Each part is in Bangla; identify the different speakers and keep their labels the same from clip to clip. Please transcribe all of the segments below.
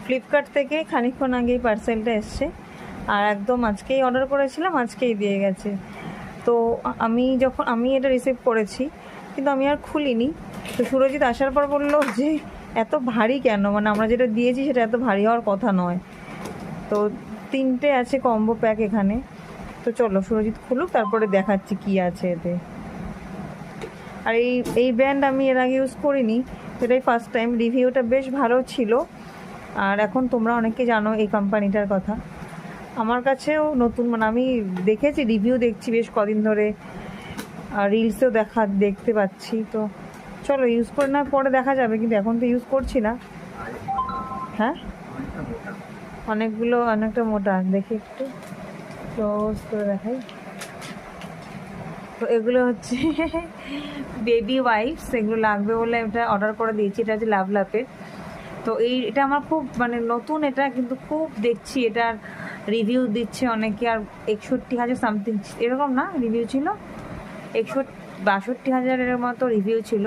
Speaker 1: ফ্লিপকার্ট থেকে খানিকক্ষণ আগেই পার্সেলটা এসছে, আর একদম আজকেই অর্ডার করেছিলাম, আজকেই দিয়ে গেছে। তো আমি এটা রিসিভ করেছি, কিন্তু আমি আর খুলিনি। তো সুরজিৎ আসার পর বললো যে এত ভারী কেন, মানে আমরা যেটা দিয়েছি সেটা এত ভারী হওয়ার কথা নয়। তো 3টে আছে কম্বো প্যাক এখানে। তো চলো সুরজিৎ খুলুক, তারপরে দেখাচ্ছি কি আছে এতে। আর এই ব্র্যান্ড আমি এর আগে ইউজ করিনি, এটাই ফার্স্ট টাইম। রিভিউটা বেশ ভালো ছিল, আর এখন তোমরা অনেকে জানো এই কোম্পানিটার কথা। আমার কাছেও নতুন, মানে আমি দেখেছি, রিভিউ দেখছি বেশ কদিন ধরে, আর রিলসেও দেখতে পাচ্ছি। তো চলো ইউজ করে না পরে দেখা যাবে, কিন্তু এখন তো ইউজ করছি না। হ্যাঁ, অনেকটা মোটা, দেখি একটু ক্লোজ করে দেখাই। তো এগুলো হচ্ছে বেবি ওয়াইপস, এগুলো লাগবে বলে এটা অর্ডার করে দিয়েছি। এটা হচ্ছে লাভলাপের। তো এটা আমার খুব মানে নতুন এটা, কিন্তু খুব দেখছি এটার রিভিউ দিচ্ছে অনেকে, আর 61,000 সামথিং এরকম না রিভিউ ছিল, 62,000 মতো রিভিউ ছিল।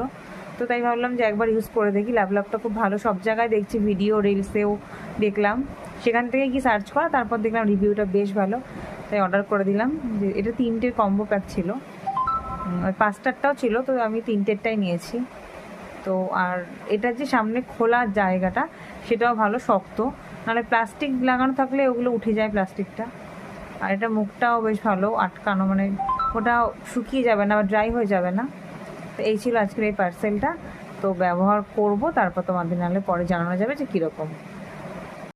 Speaker 1: তো তাই ভাবলাম যে একবার ইউজ করে দেখি। লাভলাপটা খুব ভালো, সব জায়গায় দেখছি, ভিডিও রিলসেও দেখলাম, সেখান থেকে কি সার্চ করা, তারপর দেখলাম রিভিউটা বেশ ভালো, তাই অর্ডার করে দিলাম। যে এটা 3টের কম্বো প্যাক ছিল, 5টারটাও ছিল, তো আমি 3টেরটাই নিয়েছি। তো আর এটা যে সামনে খোলার জায়গাটা সেটাও ভালো, শক্ত, নাহলে প্লাস্টিক লাগানো থাকলে ওগুলো উঠে যায় প্লাস্টিকটা। আর এটা মুখটাও বেশ ভালো আটকানো, মানে ওটা শুকিয়ে যাবে না বা ড্রাই হয়ে যাবে না। তো এই ছিল আজকের এই পার্সেলটা। তো ব্যবহার করব, তারপর তোমাদের নাহলে পরে জানানো যাবে যে কীরকম।